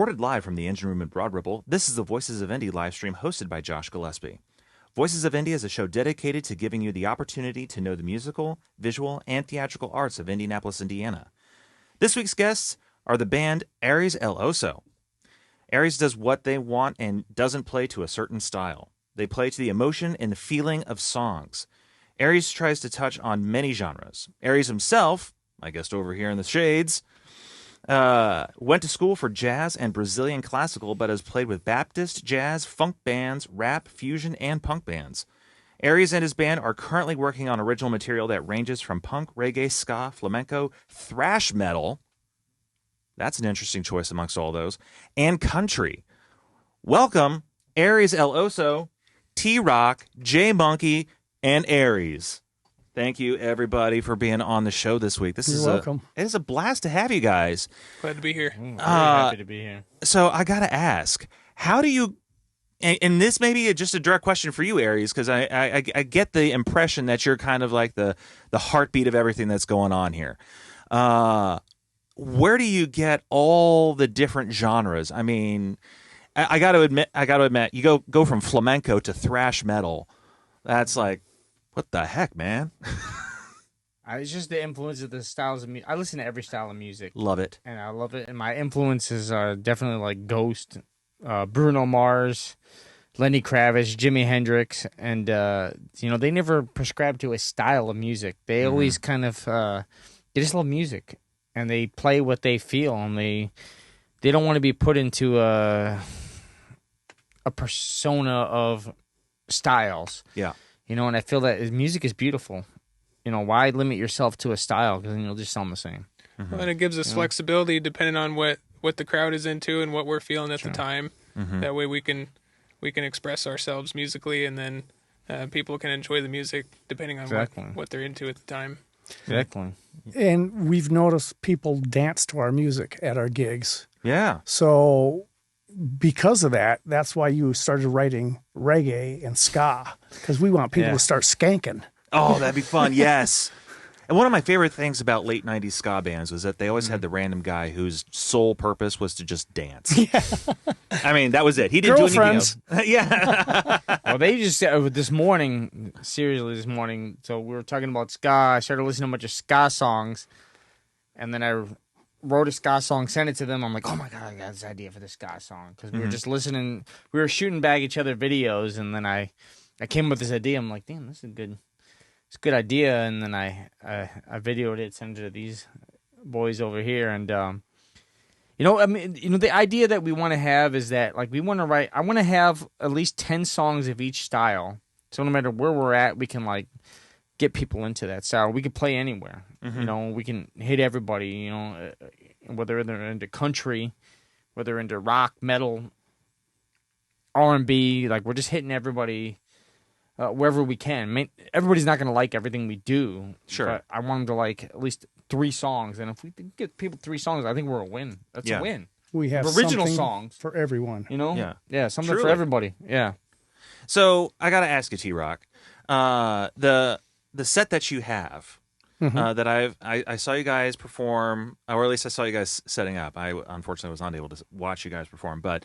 Recorded live from the engine room in Broad Ripple, this is the Voices of Indy live stream hosted by Josh Gillespie. Voices of Indy is a show dedicated to giving you the opportunity to know the musical, visual, and theatrical arts of Indianapolis, Indiana. This week's guests are the band Ares El Oso. Ares does what they want and doesn't play to a certain style. They play to the emotion and the feeling of songs. Ares tries to touch on many genres. Ares himself, my guest over here in the shades, went to school for jazz and Brazilian classical, but has played with Baptist, jazz, funk bands, rap, fusion, and punk bands. Ares and his band are currently working on original material that ranges from punk, reggae, ska, flamenco, thrash metal. That's an interesting choice amongst all those. And country. Welcome, Ares El Oso, T-Rock, J Monkey, and Ares. Thank you, everybody, for being on the show this week. You're welcome. It is a blast to have you guys. Glad to be here. Very happy to be here. So I got to ask, how do you... And this may be just a direct question for you, Ares, because I get the impression that you're kind of like the heartbeat of everything that's going on here. Where do you get all the different genres? I mean, I got to admit, you go from flamenco to thrash metal. That's like, what the heck, man? It's just the influence of the styles of music. I listen to every style of music. Love it. And I love it. And my influences are definitely like Ghost, Bruno Mars, Lenny Kravitz, Jimi Hendrix. And, they never prescribe to a style of music. They always kind of, they just love music. And they play what they feel. And they don't want to be put into a persona of styles. Yeah. And I feel that music is beautiful. Why limit yourself to a style? Because then you'll just sound the same. Well, and it gives us flexibility depending on what the crowd is into and what we're feeling at the time. That way we can express ourselves musically, and then people can enjoy the music depending on what they're into at the time. Exactly. And we've noticed people dance to our music at our gigs. Yeah. So because of that, that's why you started writing reggae and ska, because we want people to start skanking. Oh, that'd be fun. Yes. And one of my favorite things about late 90s ska bands was that they always had the random guy whose sole purpose was to just dance. Yeah. I mean, that was it. He didn't do anything else. Yeah. Well, they just this morning, so we were talking about ska. I started listening to a bunch of ska songs, and then I wrote a ska song, sent it to them. I'm like, oh my God, I got this idea for this ska song. Because we were just listening. We were shooting back each other videos, and then I came up with this idea. I'm like, damn, this is a good idea. And then I videoed it, sent it to these boys over here. And, the idea that we want to have is that, like, I want to have at least 10 songs of each style. So no matter where we're at, we can, like, get people into that style. We can play anywhere. We can hit everybody, whether they're into country, whether they're into rock, metal, R&B. Like, we're just hitting everybody wherever we can. I mean, everybody's not going to like everything we do. Sure. But I want them to like at least 3 songs. And if we can get people 3 songs, I think we're a win. That's a win. We have original something songs for everyone. Yeah, something Truly. for everybody. Yeah. So I got to ask you, T-Rock, the set that you have, that I saw you guys perform, or at least I saw you guys setting up. I unfortunately was not able to watch you guys perform, but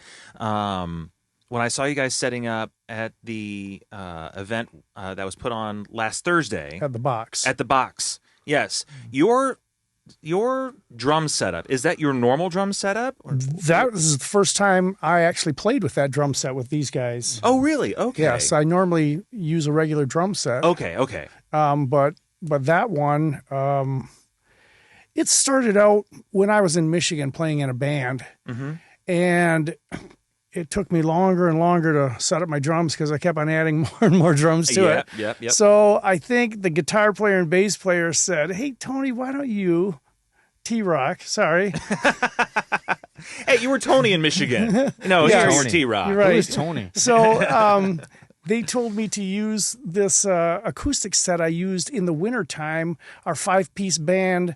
when I saw you guys setting up at the event that was put on last Thursday At the box. Yes, your drum setup, is that your normal drum setup? That was the first time I actually played with that drum set with these guys. Oh, really? Okay. Yes, I normally use a regular drum set. Okay. But that one, it started out when I was in Michigan playing in a band, and it took me longer and longer to set up my drums because I kept on adding more and more drums to it. Yep. So I think the guitar player and bass player said, "Hey, Tony, why don't you, T-Rock, sorry." Hey, you were Tony in Michigan. No, Yes. you were T-Rock. You're right. Who's Tony? So they told me to use this acoustic set I used in the wintertime. Our 5-piece band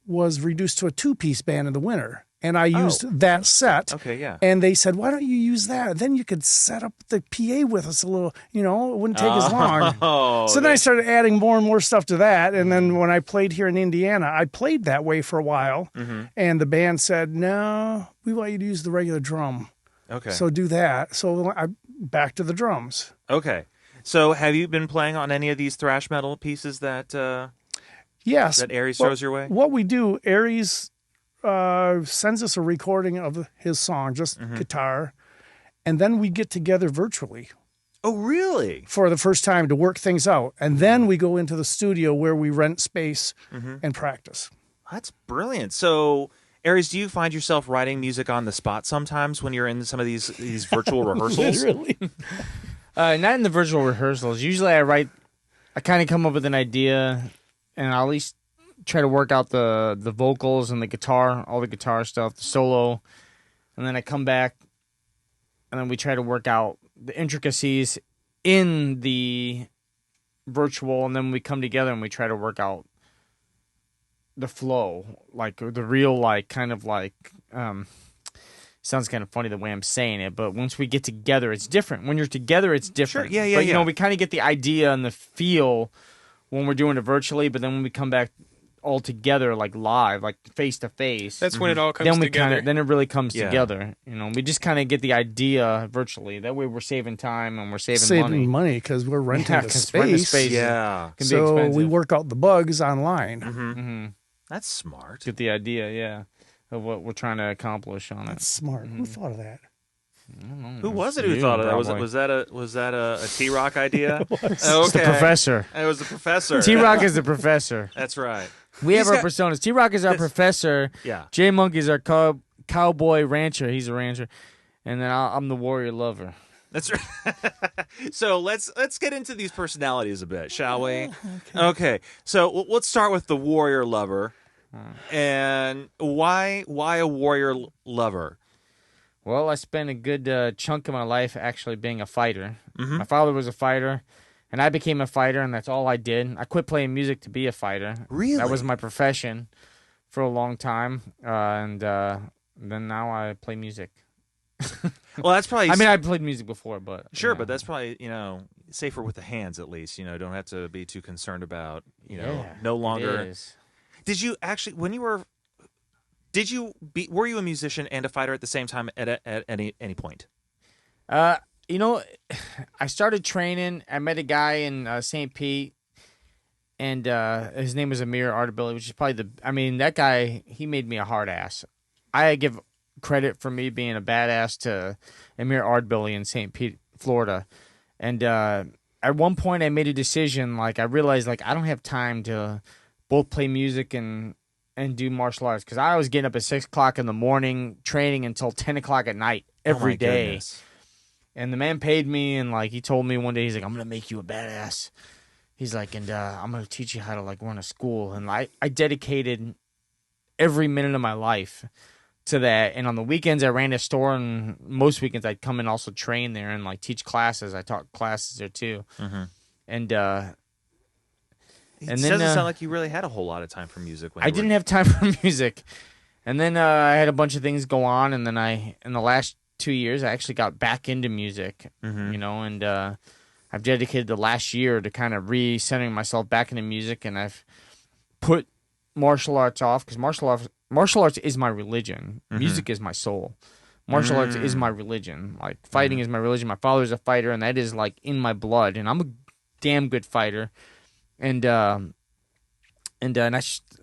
was reduced to a 2-piece band in the winter. and I used that set. Okay, yeah. And they said, why don't you use that? Then you could set up the PA with us a little, it wouldn't take as long. So then I started adding more and more stuff to that. And then when I played here in Indiana, I played that way for a while. And the band said, no, we want you to use the regular drum. Okay. So do that. So I back to the drums. Okay. So have you been playing on any of these thrash metal pieces that Yes. that Ares throws your way? What we do, Ares sends us a recording of his song, just guitar, and then we get together virtually Oh, really? for the first time to work things out. And then we go into the studio where we rent space and practice. That's brilliant. So, Ares, do you find yourself writing music on the spot sometimes when you're in some of these virtual rehearsals? Literally. Not in the virtual rehearsals. Usually I kind of come up with an idea, and I'll at least try to work out the vocals and the guitar, all the guitar stuff, the solo, and then I come back, and then we try to work out the intricacies in the virtual, and then we come together and we try to work out the flow, like the real, sounds kind of funny the way I'm saying it, but once we get together, it's different. When you're together, it's different. Sure. Yeah, but, yeah. we kind of get the idea and the feel when we're doing it virtually, but then when we come back all together, like live, like face to face, That's when it all comes together. Then it really comes Yeah. together. We just kind of get the idea virtually. That way, we're saving time and we're saving money. Because we're renting Yeah, the 'cause space. renting the space Yeah. can be So expensive. we work out the bugs online. Mm-hmm. That's smart. Get the idea, yeah, of what we're trying to accomplish on it. That's smart. Who thought of that? Who was it who thought of that? Was that a T-Rock idea? It's the professor. It was the professor. T-Rock is the professor. That's right. We have He's our got- personas. T-Rock is our professor. Yeah. J-Monk is our cowboy rancher. He's a rancher. And then I'm the warrior lover. That's right. So let's get into these personalities a bit, shall we? Okay. So let's start with the warrior lover. And why a warrior lover? Well, I spent a good chunk of my life actually being a fighter. My father was a fighter, and I became a fighter, and that's all I did. I quit playing music to be a fighter. Really? That was my profession for a long time, and then now I play music. Well, that's probably. I mean, I played music before, but sure, but that's probably safer with the hands at least. Don't have to be too concerned about no longer. It is. Did you actually when you were? Were you a musician and a fighter at the same time at any point? I started training. I met a guy in St. Pete, and his name was Amir Ardbilly, which is probably that guy, he made me a hard ass. I give credit for me being a badass to Amir Ardbilly in St. Pete, Florida. And at one point I made a decision, I realized, I don't have time to both play music and do martial arts, because I was getting up at 6 o'clock in the morning, training until 10 o'clock at night every day. Goodness. And the man paid me, and he told me one day, he's like, I'm gonna make you a badass. He's like, and I'm gonna teach you how to run a school. And I dedicated every minute of my life to that. And on the weekends I ran a store, and most weekends I'd come and also train there and teach classes. I taught classes there too. And It and then doesn't sound like you really had a whole lot of time for music. When I didn't have time for music. And then I had a bunch of things go on, and then in the last 2 years, I actually got back into music, and I've dedicated the last year to kind of recentering myself back into music, and I've put martial arts off, because martial arts is my religion. Music is my soul. Martial arts is my religion. Fighting is my religion. My father's a fighter, and that is in my blood, and I'm a damn good fighter. And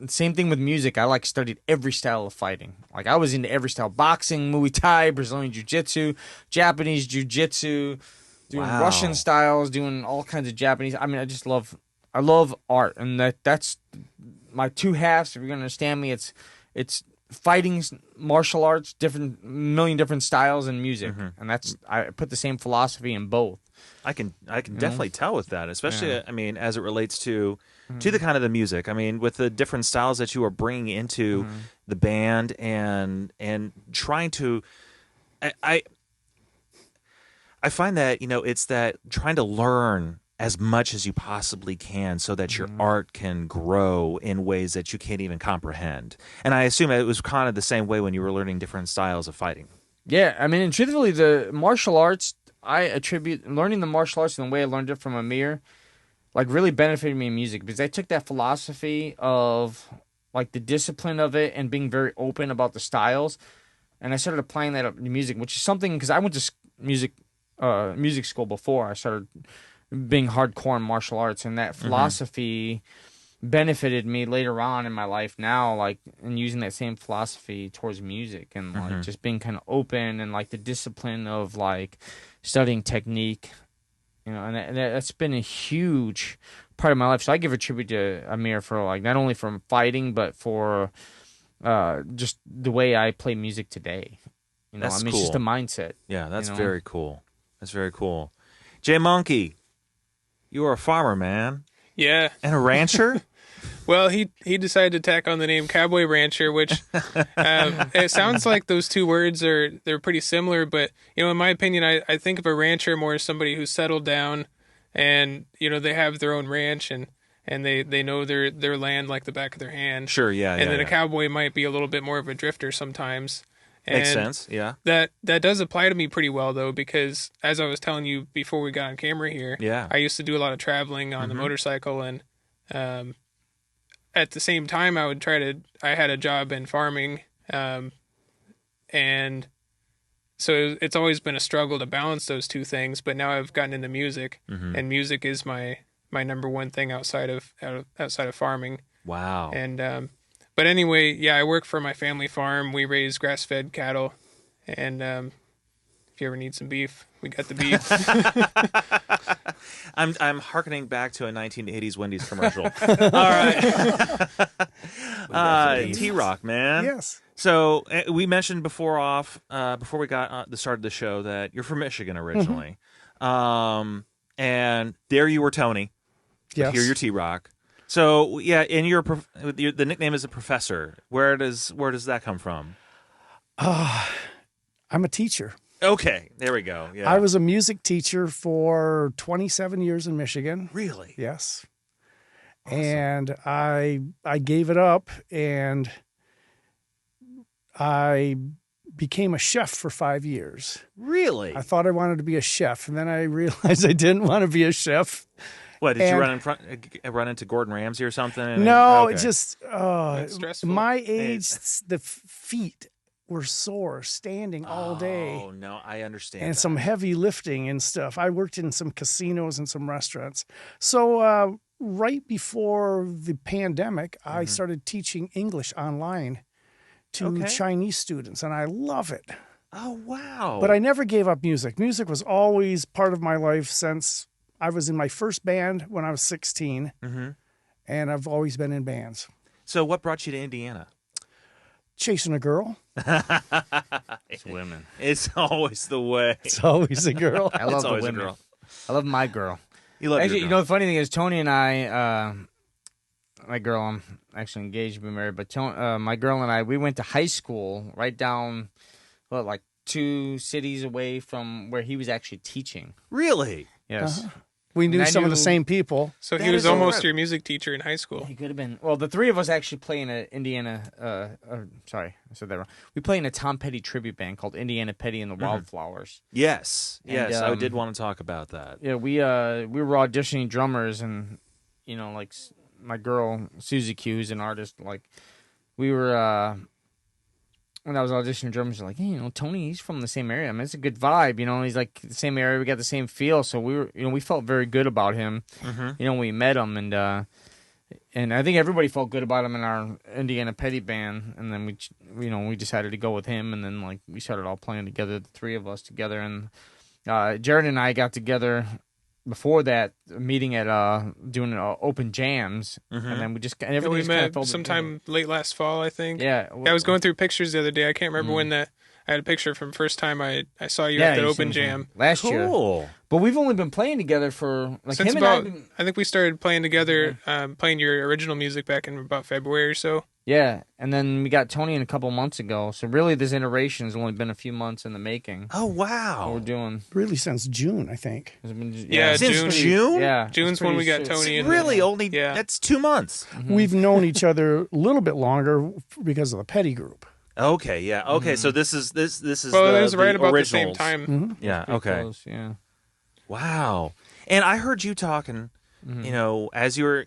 same thing with music. I studied every style of fighting. I was into every style: boxing, Muay Thai, Brazilian Jiu-Jitsu, Japanese Jiu-Jitsu, doing Wow. Russian styles, doing all kinds of Japanese. I mean, I love art, and that's my two halves. If you're gonna understand me, it's fighting, martial arts, million different styles, and music, and I put the same philosophy in both. I can definitely tell with that, especially as it relates to the kind of the music. With the different styles that you are bringing into the band and trying to, I find that it's that trying to learn as much as you possibly can so that your art can grow in ways that you can't even comprehend. And I assume it was kind of the same way when you were learning different styles of fighting. Yeah, I mean, and truthfully, the martial arts, I attribute learning the martial arts and the way I learned it from Amir, like really benefited me in music because I took that philosophy of like the discipline of it and being very open about the styles, and I started applying that in music, which is something because I went to music school before I started being hardcore in martial arts, and that philosophy benefited me later on in my life now, like, and using that same philosophy towards music and like just being kind of open and like the discipline of like studying technique, you know, and that's been a huge part of my life. So I give a tribute to Amir for like not only from fighting but for just the way I play music today. You know, That's I mean, cool. it's just a mindset. Yeah, that's you know? very cool. That's very cool. Jay Monkey, you are a farmer, man. Yeah. And a rancher? Well, he decided to tack on the name Cowboy Rancher, which it sounds like those two words they're pretty similar, but you know, in my opinion, I think of a rancher more as somebody who's settled down, and you know they have their own ranch and they know their land like the back of their hand. Sure, yeah. And then yeah. a cowboy might be a little bit more of a drifter sometimes. Makes And sense, yeah. That does apply to me pretty well though, because as I was telling you before we got on camera here, Yeah. I used to do a lot of traveling on the motorcycle, and at the same time I had a job in farming, and so it's always been a struggle to balance those two things, but now I've gotten into music, and music is my number one thing outside of farming. Wow. And but anyway, yeah, I work for my family farm. We raise grass-fed cattle, and if you ever need some beef, we got the beef. I'm hearkening back to a 1980s Wendy's commercial. All right. T-Rock, man. Yes. So we mentioned before we got the start of the show that you're from Michigan originally. And there you were Tony. Yes. Here you're T-Rock. So yeah, and the nickname is a professor. Where does that come from? I'm a teacher. Okay, there we go. Yeah. I was a music teacher for 27 years in Michigan. Really? Yes. Awesome. And I gave it up, and I became a chef for 5 years. Really? I thought I wanted to be a chef, and then I realized I didn't want to be a chef. What, did you run into Gordon Ramsay or something? No, okay. it just That's stressful. my age, the feet were sore standing all day. Oh no, I understand. And that. some heavy lifting and stuff. I worked in some casinos and some restaurants. So right before the pandemic, I started teaching English online to Chinese students, and I love it. Oh wow! But I never gave up music. Music was always part of my life since I was in my first band when I was 16, and I've always been in bands. So what brought you to Indiana? Chasing a girl. It's women. It's always the way. It's always a girl. I love It's the always a women. girl. I love my girl. You love Actually, your you girl. know, the funny thing is, Tony and I, my girl, I'm actually engaged, been married, but my girl and I, we went to high school right down, like 2 cities away from where he was actually teaching. Really? Yes. We knew And I some of the knew- same people. So That he was is almost alright. your music teacher in high school. He could have been. Well, the three of us actually play in a sorry, I said that wrong. We play in a Tom Petty tribute band called Indiana Petty and the Wildflowers. Yes. And, Yes. I did want to talk about that. Yeah, we were auditioning drummers, and you know, like my girl Susie Q, who's an artist, like we were when I was auditioning drummers, like, hey, you know, Tony, he's from the same area. I mean, it's a good vibe, you know. He's like the same area. We got the same feel, so we were, you know, we felt very good about him. You know, when we met him, and I think everybody felt good about him in our Indiana Petty band. And then we decided to go with him, and then like we started all playing together, the three of us together. And Jared and I got together before that, meeting at doing open jams, and then we just Yeah, everything we just kind of met fell sometime late last fall, I think. Yeah, I was going through pictures the other day. I can't remember when I had a picture from first time I saw you at that you open seen me jam. last year. Cool. But we've only been playing together for like Since him about, and I think we started playing together, playing your original music back in about February or so. Yeah, and then we got Tony in a couple months ago. So really, this iteration has only been a few months in the making. Oh, What wow. we're doing. Really since June, I think. It's been- Yeah, Since June. June? Yeah, June's when we got Tony in. Really only, Yeah. that's 2 months. We've known each other a little bit longer because of the Petty group. Okay, yeah. Okay, so this is Well, the, it was right the about originals. the same time. Yeah, pretty okay. close, yeah. Wow. And I heard you talking, as you were,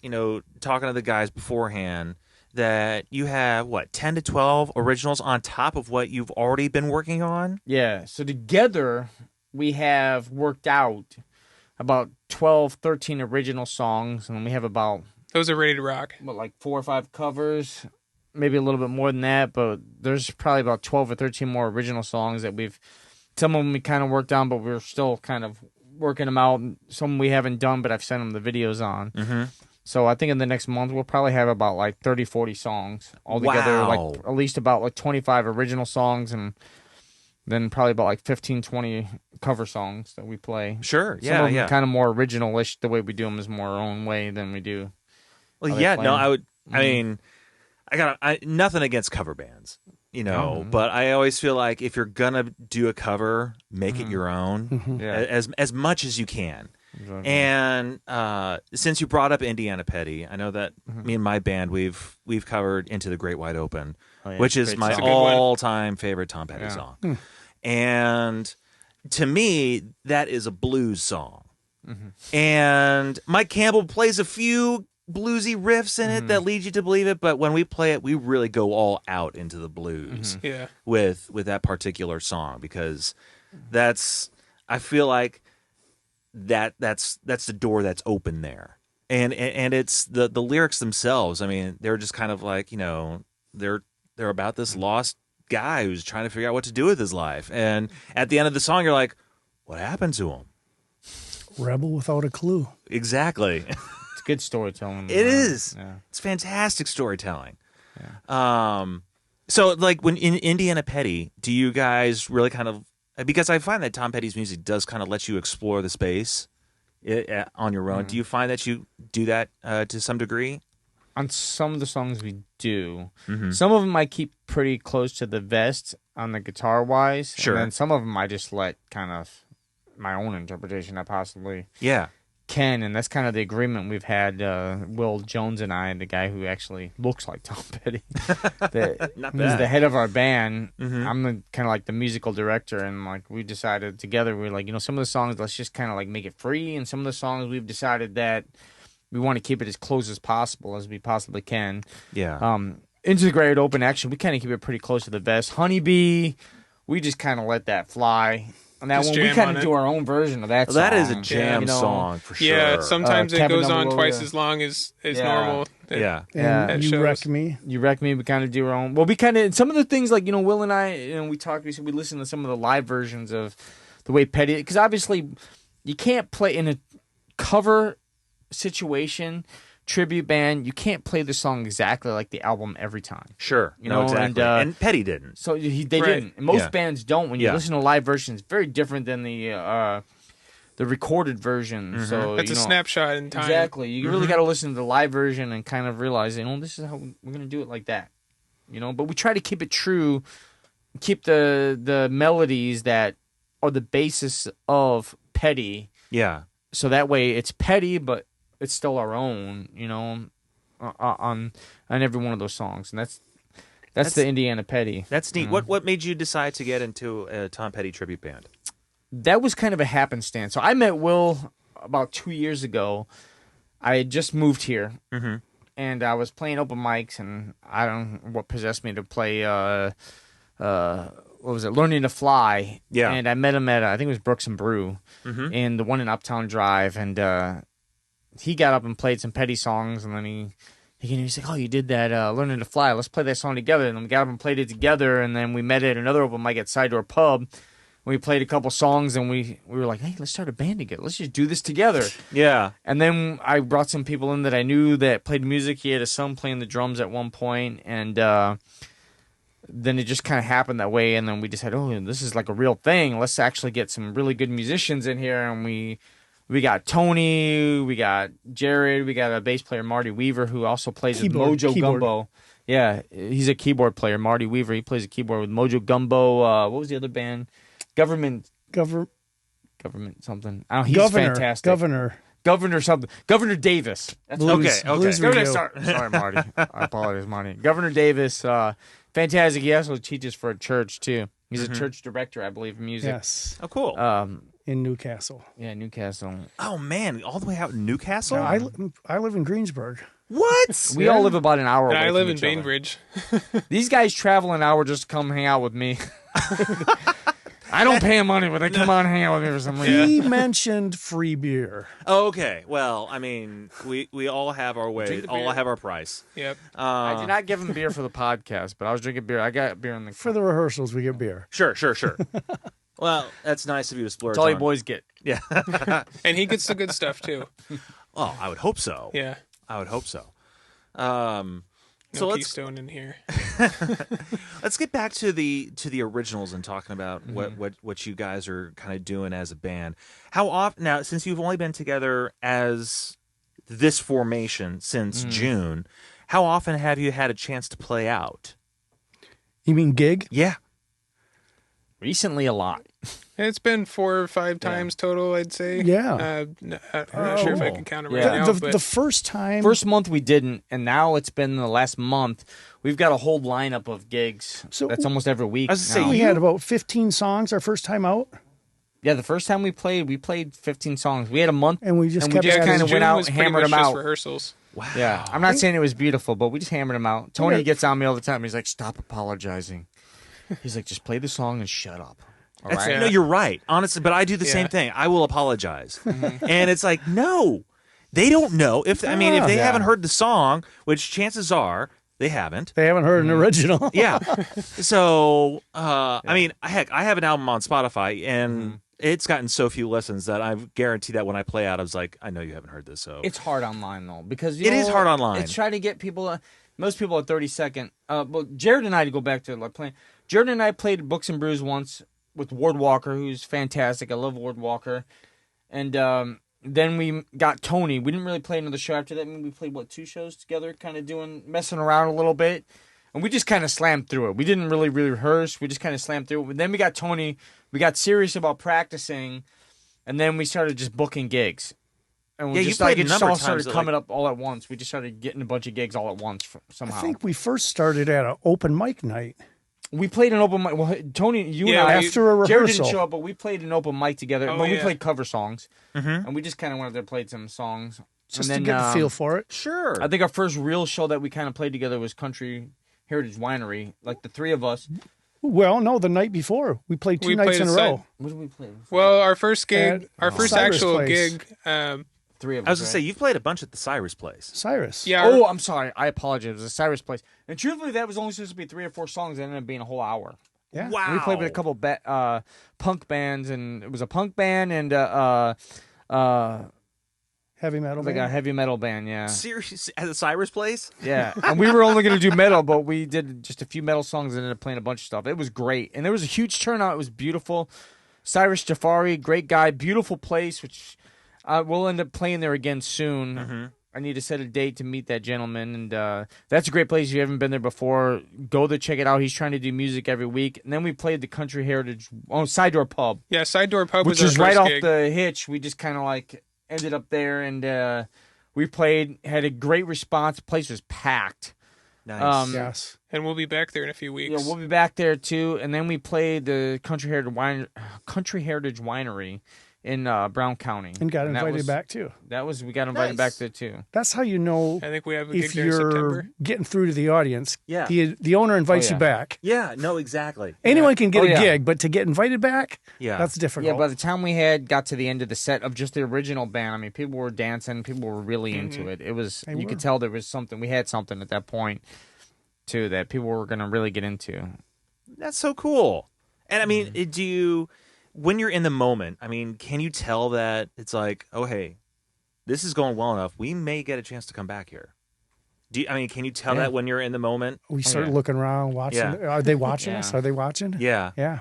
talking to the guys beforehand, that you have, 10 to 12 originals on top of what you've already been working on? Yeah, so together we have worked out about 12, 13 original songs, and we have about, Those are ready to rock. 4 or 5 covers, maybe a little bit more than that, but there's probably about 12 or 13 more original songs that some of them we kind of worked on, but we're still kind of working them out. Some we haven't done, but I've sent them the videos on. Mm-hmm. So I think in the next month, we'll probably have about 30, 40 songs altogether. Wow. At least about 25 original songs, and then probably about 15, 20 cover songs that we play. Sure, Some yeah, of them yeah. kind of more original-ish. The way we do them is more our own way than we do. Well, other yeah, no, playing. I mean, I nothing against cover bands, but I always feel like if you're gonna do a cover, make it your own, Yeah. as much as you can. Exactly. And since you brought up Indiana Petty, I know that me and my band we've covered "Into the Great Wide Open," Oh, yeah, which is great my song. It's a good one. all-time favorite Tom Petty Yeah. song. And to me, that is a blues song. And Mike Campbell plays a few bluesy riffs in it that lead you to believe it, but when we play it, we really go all out into the blues Yeah. with that particular song, because I feel like that's the door that's open there, and it's the lyrics themselves. I mean, they're just kind of like, they're about this lost guy who's trying to figure out what to do with his life, and at the end of the song, you're like, what happened to him? Rebel without a clue. Exactly. It's good storytelling. It is. Yeah. It's fantastic storytelling. So like when in Indiana Petty, do you guys really kind of, because I find that Tom Petty's music does kind of let you explore the space on your own. Do you find that you do that to some degree? On some of the songs we do. Mm-hmm. Some of them I keep pretty close to the vest on the guitar wise. Sure. And then some of them I just let kind of my own interpretation I possibly Yeah. can. And that's kind of the agreement we've had, Will Jones and I, the guy who actually looks like Tom Petty. Not He's bad. the head of our band. Mhm. I'm the kind of like the musical director. And we decided together, we're like, some of the songs, let's just kind of make it free. And some of the songs we've decided that we want to keep it as close as possible as we possibly can. Yeah. Into the Great Open, actually, we kind of keep it pretty close to the vest. Honeybee, we just kind of let that fly. And that Just one, we jam kind on of it. do our own version of that Well, song. that is a jam you know. song for sure. Yeah, sometimes it Cabin goes on Number twice Low, as long as Yeah. normal. Yeah. Yeah. And It You shows. Wreck Me. You Wreck Me, we kind of do our own. Well, we kind of, some of the things Will and I, we talked, we said we listened to some of the live versions of the way Petty, because obviously you can't play in a cover situation, tribute band, you can't play the song exactly like the album every time. Sure. You No, know, exactly. and, And Petty didn't. So they Right. didn't. And most Yeah. bands don't. When you Yeah. listen to live versions, it's very different than the recorded version. So It's a snapshot in time. Exactly. You really got to listen to the live version and kind of realize, this is how we're going to do it like that. But we try to keep it true, keep the melodies that are the basis of Petty. Yeah. So that way it's Petty, but it's still our own, on every one of those songs. And that's the Indiana Petty. That's neat. What made you decide to get into a Tom Petty tribute band? That was kind of a happenstance. So I met Will about 2 years ago. I had just moved here, and I was playing open mics, and I don't know what possessed me to play. What was it? Learning to Fly. Yeah. And I met him at I think it was Brooks and Brew, in the one in Uptown Drive, and he got up and played some Petty songs, and then he's like, "Oh, you did that Learning to Fly. Let's play that song together." And then we got up and played it together, and then we met at another open mic at Sidor Pub. We played a couple songs, and we were like, "Hey, let's start a band together. Let's just do this together." Yeah. And then I brought some people in that I knew that played music. He had a son playing the drums at one point, and then it just kind of happened that way. And then we decided, this is like a real thing. Let's actually get some really good musicians in here. And we got Tony, we got Jared, we got a bass player, Marty Weaver, who also plays with Mojo Keyboard. Gumbo. Yeah, he's a keyboard player. Marty Weaver. He plays a keyboard with Mojo Gumbo. What was the other band? Government something. I don't know. He's fantastic. Governor something. Governor Davis. That's Blues, okay. Blues Governor, Review. sorry, Marty. I apologize, Marty. Governor Davis, fantastic. He also teaches for a church too. He's a church director, I believe, in music. Yes, Oh, cool. in Newcastle. Yeah, Newcastle. Oh man, all the way out in Newcastle. No, I live in Greensburg. What? We all live about an hour away. And I from live in each other. Bainbridge. These guys travel an hour just to come hang out with me. I don't pay them money, but they come on and hang out with me for some reason. He mentioned free beer. Oh, okay. Well, I mean, we all have our way. Drink the All beer. have our price. Yep. I did not give him beer for the podcast, but I was drinking beer. I got beer in the For the rehearsals, we get beer. Sure. Well, that's nice of you to splurge. That's all you on. boys get. Yeah. And he gets the good stuff too. Oh, I would hope so. Yeah. I would hope so. No So Keystone in here. let's get back to the originals and talking about what you guys are kind of doing as a band. How often now, since you've only been together as this formation since June, how often have you had a chance to play out? You mean gig? Yeah. Recently, a lot. It's been 4 or 5 times total, I'd say. Yeah. I'm not sure if I can count it right Yeah. now. The but first time. First month we didn't, and now it's been the last month. We've got a whole lineup of gigs. So- That's almost every week. I was gonna say, now. we had about 15 songs our first time out, Yeah, the first time we played 15 songs. We had a month, and we just and kept we just adding- kind of June went out was and pretty hammered much them just out. rehearsals. Wow. Yeah, I'm not saying it was beautiful, but we just hammered them out. Tony Yeah. gets on me all the time. He's like, "Stop apologizing." He's like, "Just play the song and shut up." All That's- right. No, you're right. Honestly, but I do the Yeah. same thing. I will apologize. And it's like, no. They don't know. If they Yeah. haven't heard the song, which chances are they haven't. They haven't heard an original. Yeah. So, I mean, heck, I have an album on Spotify, and it's gotten so few listens that I guarantee that when I play out, I was like, I know you haven't heard this. So It's hard online though, because It is hard online. It's trying to get people. Most people are 30-second. Well, Jared and I, to go back to like playing. Jared and I played Books and Brews once with Ward Walker, who's fantastic. I love Ward Walker. And then we got Tony. We didn't really play another show after that. I mean, we played 2 shows together, kind of messing around a little bit, and we just kind of slammed through it. We didn't really rehearse. We just kind of slammed through it. But then we got Tony. We got serious about practicing, and then we started just booking gigs. And we Yeah, you just played it a just number all of times started at, coming up all at once. We just started getting a bunch of gigs all at once somehow. I think we first started at an open mic night. We played an open mic. Well, Tony, you Yeah, and I. after a Jared rehearsal. didn't show up, but we played an open mic together. Oh, but we yeah. played cover songs, Mhm. and we just kind of went up there, played some songs, Just and to then, get the feel for it. sure. I think our first real show that we kind of played together was Country Heritage Winery. Like the 3 of us. Well, no, the night before we played 2 We nights played in a a set. row. What did we play? Well, our first gig, At our first Cyrus actual Place. gig, 3 of us. I was going to right? say, you've played a bunch at the Cyrus place. Cyrus. yeah. Oh, I'm sorry. I apologize. It was a Cyrus place. And truthfully, that was only supposed to be 3 or 4 songs. It ended up being a whole hour. Yeah. Wow. And we played with a couple punk bands, and it was a punk band and Heavy metal. like a band. heavy metal band. Yeah, Seriously? At the Cyrus place? yeah. And we were only going to do metal, but we did just a few metal songs and ended up playing a bunch of stuff. It was great, and there was a huge turnout. It was beautiful. Cyrus Jafari, great guy, beautiful place. Which we'll end up playing there again soon. I need to set a date to meet that gentleman, and that's a great place. If you haven't been there before, go there, check it out. He's trying to do music every week. And then we played the Country Heritage Side Door Pub, Yeah, Side Door Pub which was is our right first off gig. the hitch. We just kind of like ended up there, and we played, had a great response. The place was packed. Nice. Yes. And we'll be back there in a few weeks. Yeah, we'll be back there too. And then we played the Country Heritage Winery in Brown County, And got that invited was- back too. We got invited back Nice. there too. That's how you know I think we have a gig if there in you're September. getting through to the audience. Yeah. The owner invites Oh, yeah. you back. Yeah, no, exactly. Anyone can get Oh, a yeah. gig, but to get invited back, Yeah. that's difficult. Yeah, by the time we got to the end of the set of just the original band, I mean, people were dancing, people were really into it. It was They you were. could tell there was something. We had something at that point too that people were going to really get into. That's so cool. And I mean, do you, when you're in the moment, I mean, can you tell that it's like, oh, hey, this is going well enough. We may get a chance to come back here. Can you tell Yeah. that when you're in the moment? we start yeah. looking around, watching. Yeah. Are they watching Yeah. us? Are they watching? Yeah. Yeah.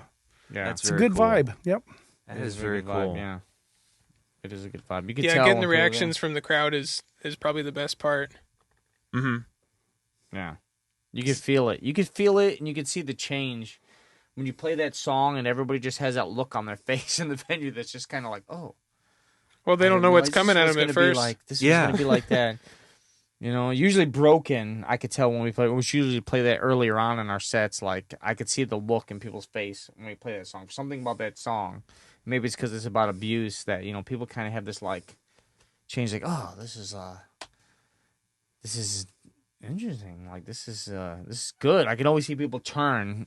Yeah, That's It's a very good cool. vibe. Yep. That It is a very good vibe, cool. Yeah, it is a good vibe. You can Yeah, tell getting the when people are reactions from the crowd is probably the best part. Mm-hmm. there. Yeah. You could feel it. You could feel it, and you could see the change when you play that song, and everybody just has that look on their face in the venue that's just kind of like, oh. Well, they don't know what's coming at them at first. This is going to be like that. You know, usually Broken, I could tell when we usually play that earlier on in our sets. Like, I could see the look in people's face when we play that song. Something about that song. Maybe it's because it's about abuse that, you know, people kind of have this, like, change, like, oh, this is interesting. Like, this is good. I can always see people turn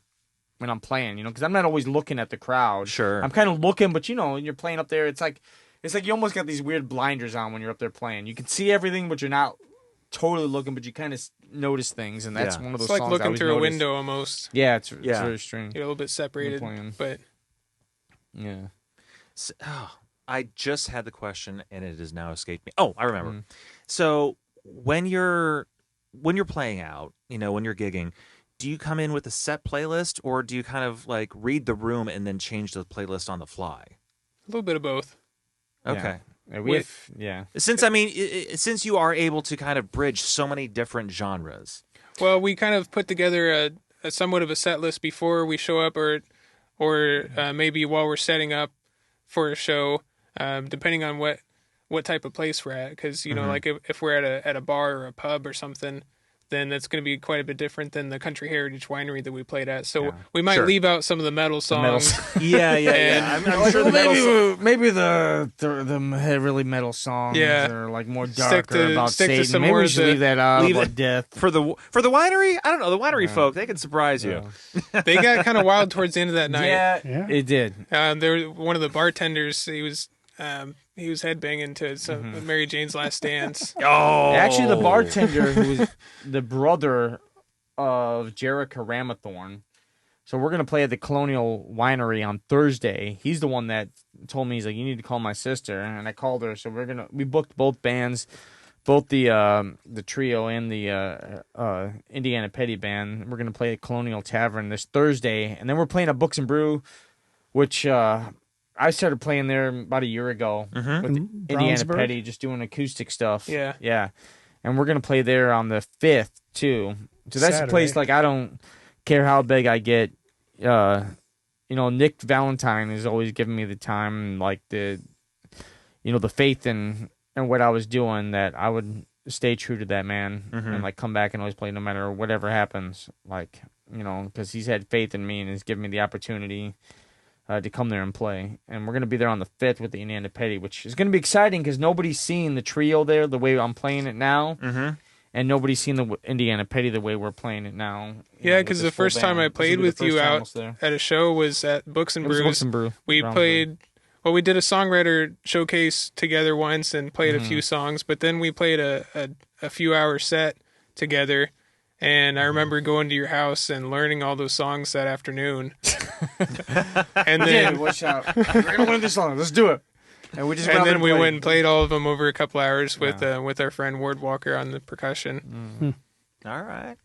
when I'm playing, you know, because I'm not always looking at the crowd. Sure. I'm kind of looking, but, you know, when you're playing up there, it's like you almost got these weird blinders on when you're up there playing. You can see everything, but you're not totally looking, but you kind of notice things, and that's one of those songs. It's like songs looking through a window almost. Yeah, it's very strange. You're a little bit separated, but yeah. So, I just had the question, and it has now escaped me. Oh, I remember. So when you're playing out, you know, when you're gigging, do you come in with a set playlist, or do you kind of like read the room and then change the playlist on the fly? A little bit of both. Okay. Yeah. Since you are able to kind of bridge so many different genres. Well, we kind of put together a somewhat of a set list before we show up, or maybe while we're setting up for a show, depending on what type of place we're at. Because you know, like if we're at a bar or a pub or something, then that's going to be quite a bit different than the Country Heritage Winery that we played at. So we might leave out some of the metal songs. Yeah. I'm sure maybe the really metal songs are like more dark or about Satan. Maybe we should leave that out about death. For the winery, I don't know. The winery folk, they can surprise you. They got kind of wild towards the end of that night. Yeah. It did. One of the bartenders, he was headbanging to some Mary Jane's Last Dance. Oh, actually, the bartender who was the brother of Jerica Ramathorn. So we're gonna play at the Colonial Winery on Thursday. He's the one that told me, he's like, you need to call my sister, and I called her. So we booked both bands, both the trio and the Indiana Petty band. We're gonna play at Colonial Tavern this Thursday, and then we're playing at Books and Brew, which I started playing there about a year ago with Indiana Petty, just doing acoustic stuff. Yeah. And we're going to play there on the 5th, too. So that's a place, like, I don't care how big I get. You know, Nick Valentine is always giving me the time, like, the faith in what I was doing, that I would stay true to that man and, like, come back and always play no matter whatever happens. Like, you know, because he's had faith in me and has given me the opportunity to come there and play. And we're going to be there on the 5th with the Indiana Petty, which is going to be exciting because nobody's seen the trio there the way I'm playing it now. And nobody's seen the Indiana Petty the way we're playing it now. Yeah, because the first time I played with you out at a show was at Books and Brews. Books and Brew. We played... Well, we did a songwriter showcase together once and played a few songs, but then we played a few-hour set together. And I remember going to your house and learning all those songs that afternoon. And then watch out. We're gonna learn this song. Let's do it. And we went and played all of them over a couple hours with our friend Ward Walker on the percussion. All right.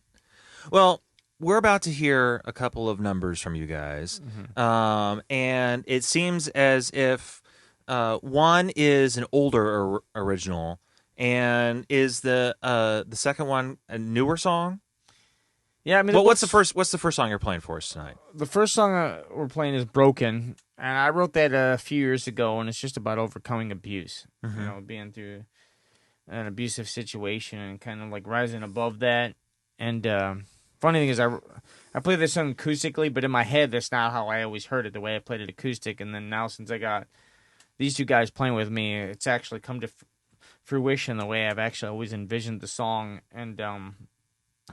Well, we're about to hear a couple of numbers from you guys, and it seems as if one is an older original, and is the second one a newer song? Yeah, I mean, what's the first song you're playing for us tonight? The first song we're playing is "Broken," and I wrote that a few years ago, and it's just about overcoming abuse. You know, being through an abusive situation and kind of like rising above that. And funny thing is, I play this song acoustically, but in my head, that's not how I always heard it. The way I played it acoustic, and then now since I got these two guys playing with me, it's actually come to fruition the way I've actually always envisioned the song. And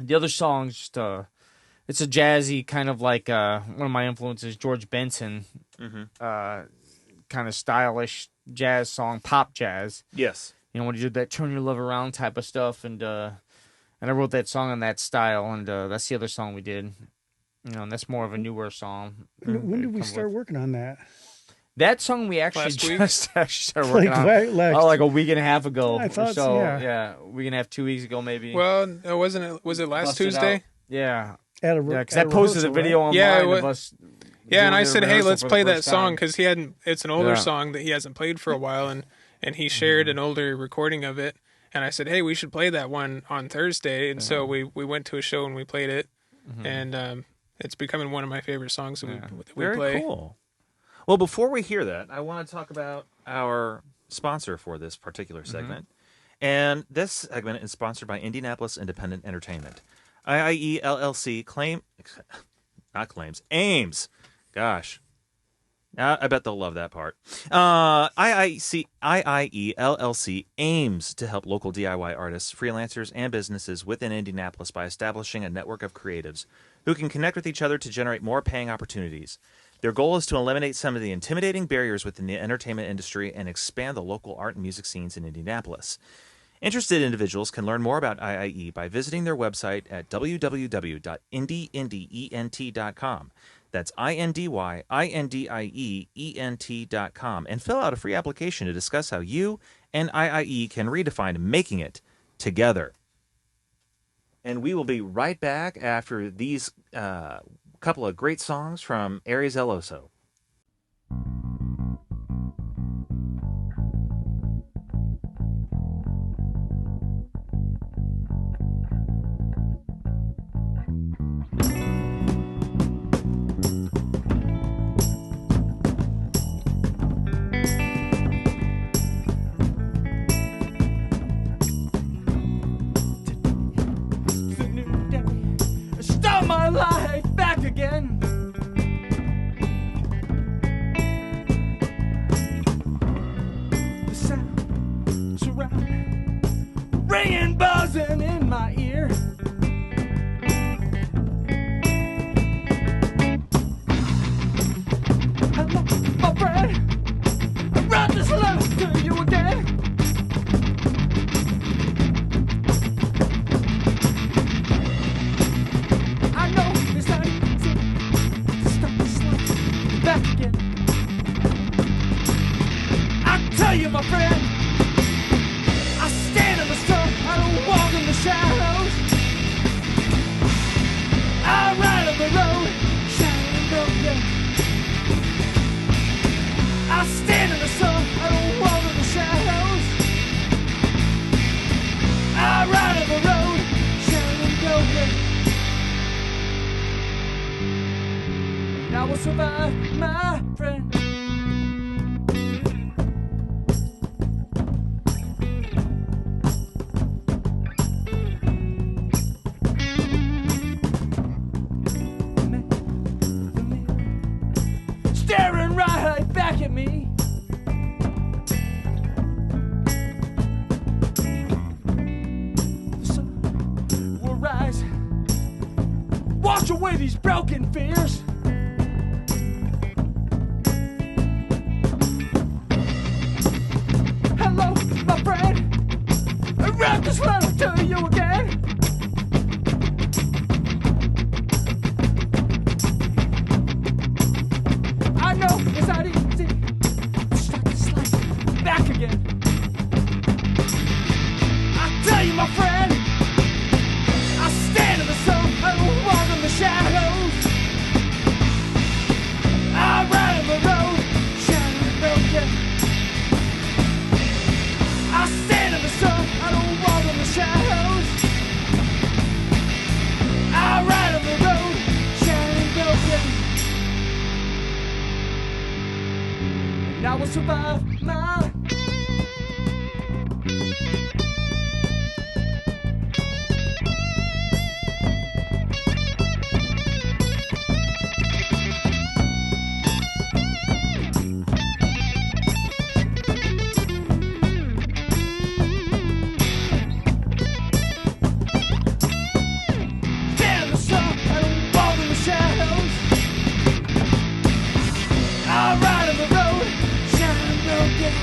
the other song's just it's a jazzy kind of like one of my influences, George Benson, kind of stylish jazz song, pop jazz. Yes, you know, when you did that "Turn Your Love Around" type of stuff, and I wrote that song in that style, and that's the other song we did. You know, and that's more of a newer song. When did we start working on that? That song we actually just started working on like a week and a half ago. I thought so. Yeah, a week and a half, 2 weeks ago maybe. Well, was it last Tuesday? Yeah. Because I posted the video online of us. Yeah, and I said, hey, let's play that song because it's an older song that he hasn't played for a while, and he shared an older recording of it. and I said, hey, we should play that one on Thursday. And so we went to a show and we played it. And it's becoming one of my favorite songs that we play. Very cool. Well, before we hear that, I want to talk about our sponsor for this particular segment. And this segment is sponsored by Indianapolis Independent Entertainment. IIE LLC aims. Gosh. I bet they'll love that part. IIE LLC aims to help local DIY artists, freelancers, and businesses within Indianapolis by establishing a network of creatives who can connect with each other to generate more paying opportunities. Their goal is to eliminate some of the intimidating barriers within the entertainment industry and expand the local art and music scenes in Indianapolis. Interested individuals can learn more about IIE by visiting their website at www.indyent.com. That's INDYINDIEENT.com, and fill out a free application to discuss how you and IIE can redefine making it together. And we will be right back after these couple of great songs from Ares El Oso. My life back again. The sound surround, ringing, buzzing in my ear. Hello, my friend. I brought this love to you again. My friend, I stand in the sun, I don't walk in the shadows. I ride on the road, shining broken. I stand in the sun, I don't walk in the shadows. I ride on the road, shining broken. And I will survive, my friend. Staring right back at me. The sun will rise, wash away these broken fears. Hello, my friend, I wrote this letter to you again. I know it's not easy to start this life back again. I tell you, my friend, I stand in the sun, I don't walk in the shadows. I ride on the road, shining broken. I stand in the sun, I don't walk in the shadows. I ride on the road, shining broken. And I will survive my stand in the sun, I don't walk in the shadows. I ride on the road, shining broken.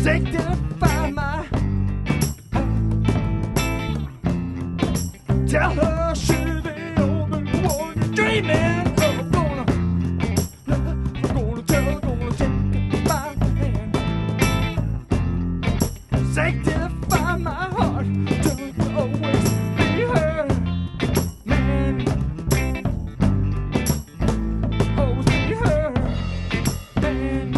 Sanctify my tell her she's the only one you're dreaming of. I'm gonna tell her, gonna take it by the hand. Sanctify my heart to always be her man. Always be her man.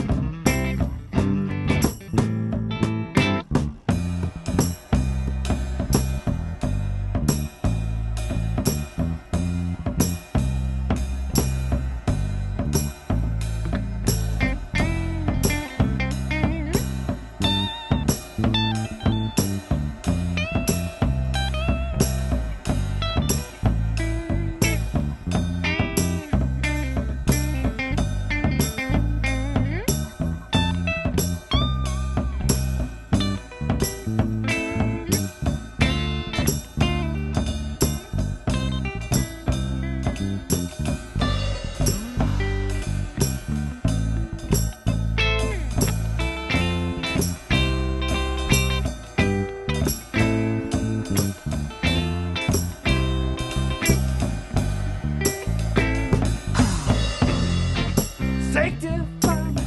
Sanctify my heart.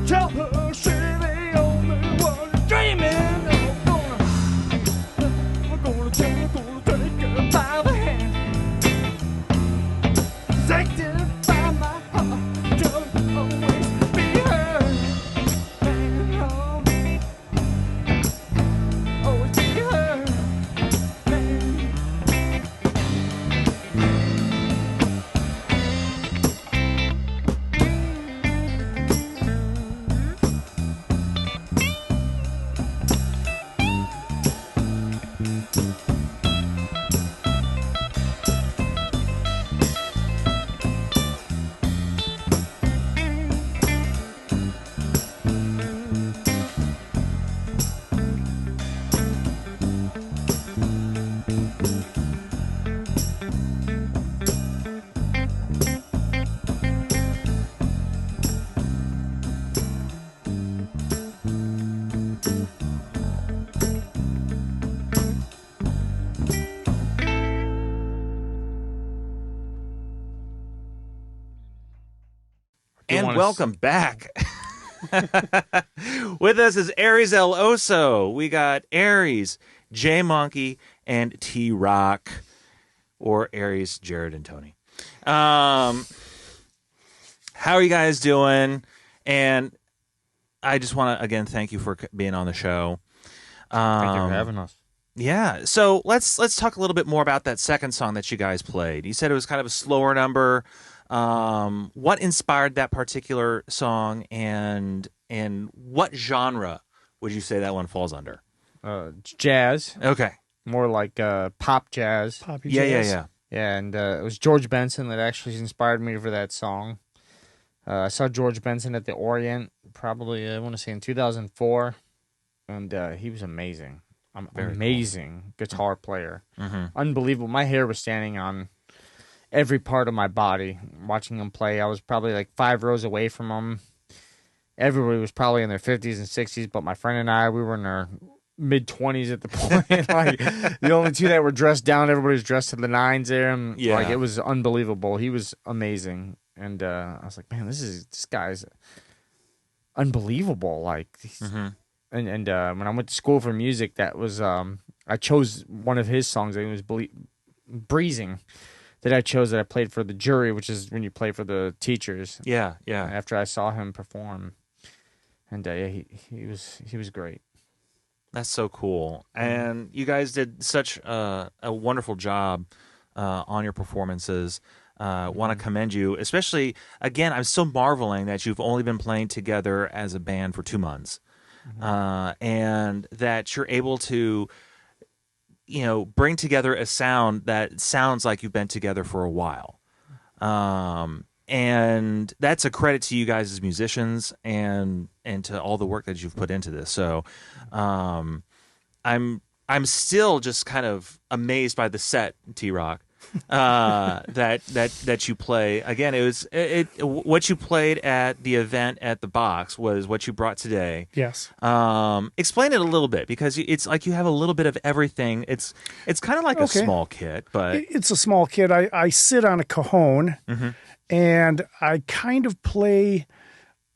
Tell her she's the only one dreaming. I'm gonna tell her, gonna take her by the hand. Sanctify my heart to always be her man. Always be her man. And wanna welcome back. With us is Ares El Oso. We got Ares, J Monkey, and T Rock, or Ares, Jared, and Tony. How are you guys doing? And I just want to again thank you for being on the show. Thank you for having us. Yeah, so let's talk a little bit more about that second song that you guys played. You said it was kind of a slower number. What inspired that particular song, and what genre would you say that one falls under? Jazz, Okay. more like pop jazz. Poppy Yeah, jazz. yeah. Yeah, and it was George Benson that actually inspired me for that song. I saw George Benson at the Orient, probably, I want to say in 2004, and he was amazing. Very Amazing guitar player. Mm-hmm. Unbelievable. My hair was standing on every part of my body watching him play. I was probably like 5 rows away from him. Everybody was probably in their 50s and 60s, but my friend and I, we were in our mid-20s at the point. Like, the only two that were dressed down, everybody was dressed to the nines there. And Yeah. like, it was unbelievable. He was amazing. And I was like, man, this guy's unbelievable. Like, and when I went to school for music, that was I chose one of his songs. I think it was Breezing that I chose, that I played for the jury, which is when you play for the teachers. Yeah, yeah. After I saw him perform, and yeah, he was great. That's so cool. And you guys did such a wonderful job on your performances. Want to commend you, especially, again, I'm still marveling that you've only been playing together as a band for 2 months. And that you're able to, bring together a sound that sounds like you've been together for a while. And that's a credit to you guys as musicians and to all the work that you've put into this. So, I'm still just kind of amazed by the set, T-Rock, that you play. Again, what you played at the event at the Box was what you brought today. Yes. Explain it a little bit, because it's like you have a little bit of everything. It's kind of like a small kit, but it's a small kit. I sit on a cajon, and I kind of play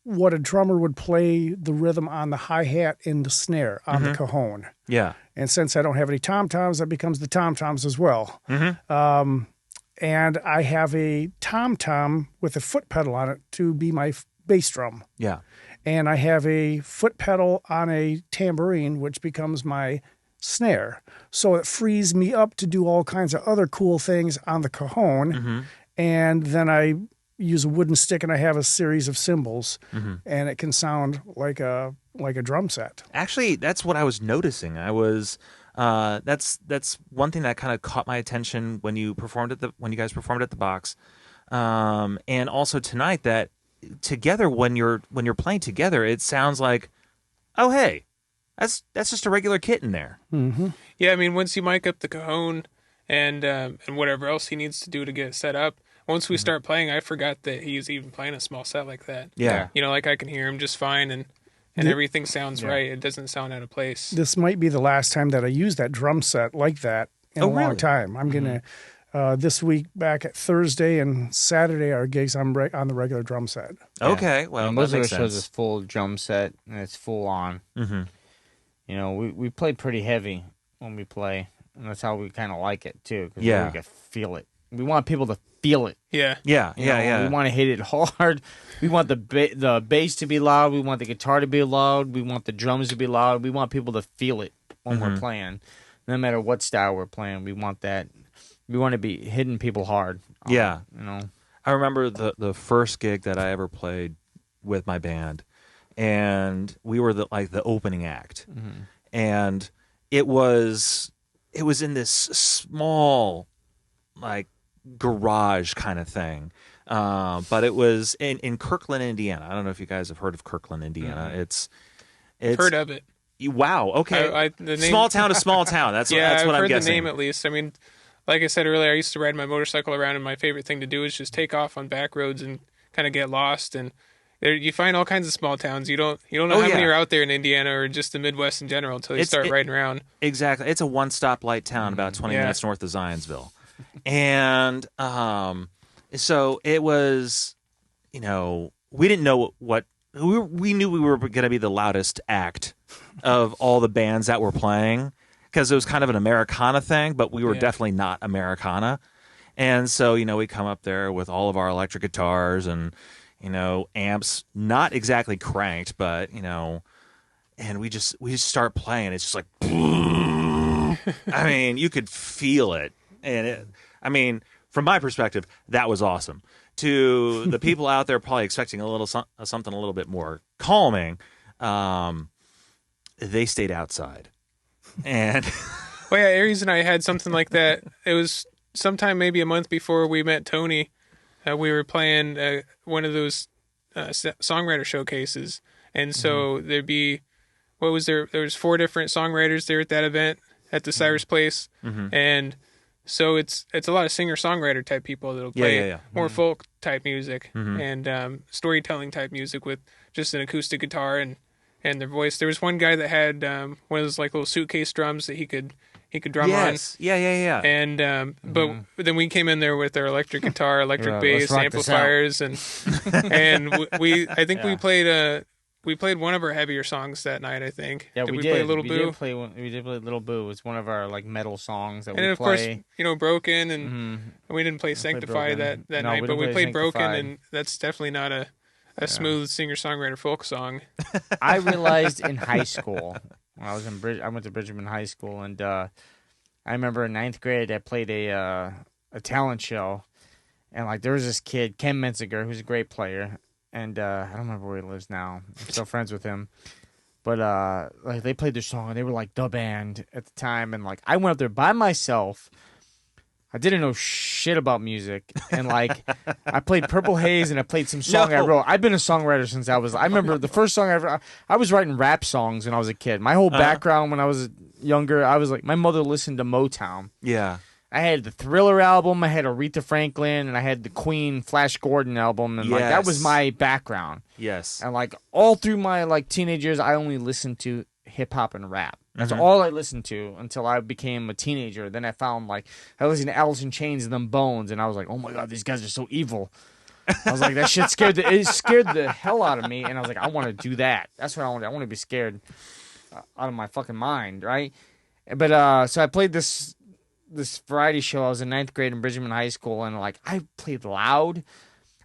what a drummer would play the rhythm on the hi-hat and the snare on the cajon. Yeah. And since I don't have any tom-toms, that becomes the tom-toms as well. And I have a tom-tom with a foot pedal on it to be my bass drum. Yeah. And I have a foot pedal on a tambourine, which becomes my snare. So it frees me up to do all kinds of other cool things on the cajon. And then I use a wooden stick, and I have a series of cymbals, and it can sound like a drum set. Actually, that's what I was noticing. That's one thing that kind of caught my attention when you guys performed at the Box, and also tonight, that together, when you're playing together, it sounds like, oh hey, that's just a regular kit in there. Yeah, I mean, once you mic up the cajon and whatever else he needs to do to get it set up. Once we start playing, I forgot that he's even playing a small set like that. Yeah. Like I can hear him just fine, and everything sounds right. It doesn't sound out of place. This might be the last time that I use that drum set like that in a long time. I'm going to, this week, back at Thursday and Saturday, our gigs, I'm on the regular drum set. Okay, well, and that most of makes our shows sense. is full drum set, and it's full on. We play pretty heavy when we play, and that's how we kind of like it, too, because we can feel it. We want people to feel it. Yeah. We want to hit it hard. We want the bass to be loud. We want the guitar to be loud. We want the drums to be loud. We want people to feel it when we're playing. No matter what style we're playing, we want that. We want to be hitting people hard. I remember the first gig that I ever played with my band, and we were the opening act. And it was in this small, garage kind of thing, but it was in Kirkland, Indiana. I don't know if you guys have heard of Kirkland, Indiana. It's heard of it. Wow. Okay. The name, small town to small town. That's what I'm guessing. I've heard the name at least. I mean, like I said earlier, I used to ride my motorcycle around, and my favorite thing to do is just take off on back roads and kind of get lost. And you find all kinds of small towns. You don't know how many are out there in Indiana or just the Midwest in general until you start riding around. Exactly. It's a one-stop light town about 20 minutes north of Zionsville. And so it was, we didn't know what we knew we were going to be the loudest act of all the bands that were playing, because it was kind of an Americana thing, but we were definitely not Americana. And so, we come up there with all of our electric guitars and, amps, not exactly cranked, but, and we just start playing. It's just like, I mean, you could feel it. And from my perspective, that was awesome. To the people out there probably expecting a little something a little bit more calming, they stayed outside. And Ares and I had something like that. It was sometime maybe a month before we met Tony. We were playing one of those songwriter showcases, and so there'd be there was 4 different songwriters there at that event at the Cyrus Place, and so it's a lot of singer-songwriter type people that'll play more folk type music and storytelling type music with just an acoustic guitar and their voice. There was one guy that had one of those little suitcase drums that he could drum on. Yeah. And but then we came in there with our electric guitar, electric bass, amplifiers, and we played we played one of our heavier songs that night, I think. Yeah, did we play did. Little we Boo? did play. We did play Little Boo. It's one of our like metal songs that And we of play. course, Broken, and we didn't play Sanctify Broken. that No, night, we but didn't we play played Broken, Sanctify. and that's definitely not a smooth singer-songwriter folk song. I realized in high school when I was I went to Bridgman High School, and I remember in 9th grade I played a talent show, and like there was this kid Ken Menziger who's a great player, and I don't remember where he lives now. I'm still friends with him, but like they played their song and they were like the band at the time, and like I went up there by myself. I didn't know shit about music, and like I played Purple Haze and I played some song I wrote. I've been a songwriter since I remember the first song I was writing rap songs when I was a kid. My whole background when I was younger, I was like, my mother listened to Motown. Yeah. I had the Thriller album, I had Aretha Franklin, and I had the Queen Flash Gordon album, and like that was my background. Yes. And like all through my like teenage years, I only listened to hip hop and rap. That's all I listened to until I became a teenager. Then I found like I listened to Alice in Chains and them Bones, and I was like, oh my god, these guys are so evil. I was like, that shit scared the hell out of me, and I was like, I want to do that. That's what I want. I want to be scared out of my fucking mind, right? But so I played this variety show. I was in 9th grade in Bridgman High School, and like I played loud.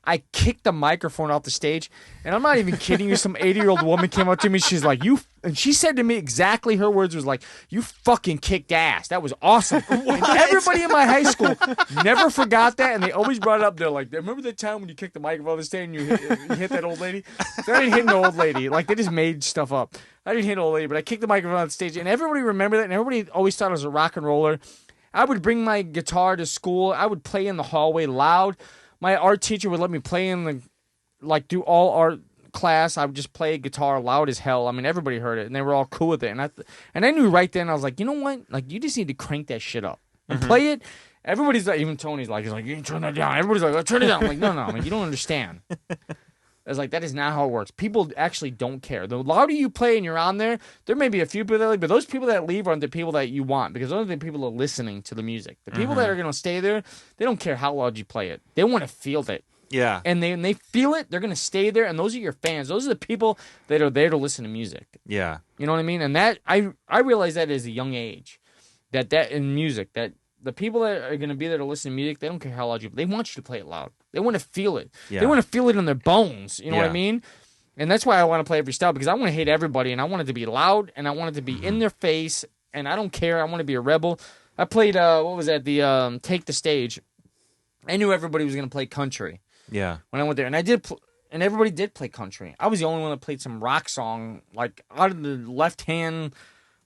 I kicked the microphone off the stage, and I'm not even kidding you. Some 80-year-old woman came up to me. She's like, and she said to me exactly her words was like, you fucking kicked ass. That was awesome. And everybody in my high school never forgot that, and they always brought it up. They're like, remember the time when you kicked the microphone off the stage and you hit that old lady? So I didn't hit an old lady. Like, they just made stuff up. I didn't hit an old lady, but I kicked the microphone off the stage, and everybody remembered that, and everybody always thought I was a rock and roller. I would bring my guitar to school. I would play in the hallway loud. My art teacher would let me play in the, like, do all art class. I would just play guitar loud as hell. I mean, everybody heard it, and they were all cool with it. And I knew right then, I was like, you know what? Like, you just need to crank that shit up and play it. Everybody's like, even Tony's like, he's like, you can turn that down. Everybody's like, turn it down. I'm like, no, I mean, you don't understand. It's like, that is not how it works. People actually don't care. The louder you play and you're on there, there may be a few people that leave, but those people that leave aren't the people that you want, because those are the people that are listening to the music. The people that are going to stay there, they don't care how loud you play it. They want to feel it. Yeah. And they feel it, they're going to stay there, and those are your fans. Those are the people that are there to listen to music. Yeah. You know what I mean? And that I realized that at a young age, that in music, that the people that are going to be there to listen to music, they don't care how loud you play. They want you to play it loud. They want to feel it. Yeah. They want to feel it in their bones. You know what I mean? And that's why I want to play every style, because I want to hate everybody, and I want it to be loud, and I want it to be in their face, and I don't care. I want to be a rebel. I played, what was that, the Take the Stage. I knew everybody was going to play country. Yeah. When I went there, and I did, and everybody did play country. I was the only one that played some rock song, like out of the left hand,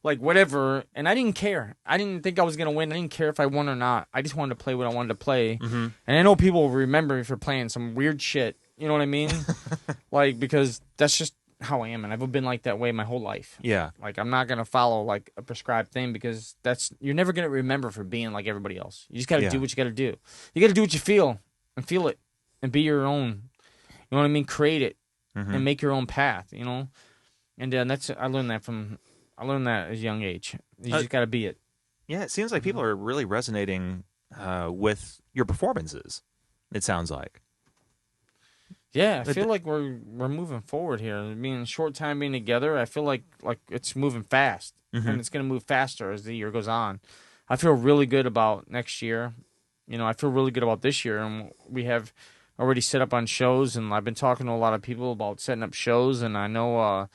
like whatever, and I didn't care. I didn't think I was gonna win. I didn't care if I won or not. I just wanted to play what I wanted to play. And I know people will remember me for playing some weird shit. You know what I mean? Like, because that's just how I am, and I've been like that way my whole life. Yeah. Like, I'm not gonna follow like a prescribed thing, because you're never gonna remember for being like everybody else. You just gotta do what you gotta do. You gotta do what you feel it, and be your own. You know what I mean? Create it and make your own path. You know, and I learned that at a young age. You just got to be it. Yeah, it seems like people are really resonating with your performances. It sounds like. Yeah, I feel like we're moving forward here. Being short time being together, I feel like it's moving fast, and it's going to move faster as the year goes on. I feel really good about next year. You know, I feel really good about this year, and we have already set up on shows, and I've been talking to a lot of people about setting up shows, and I know.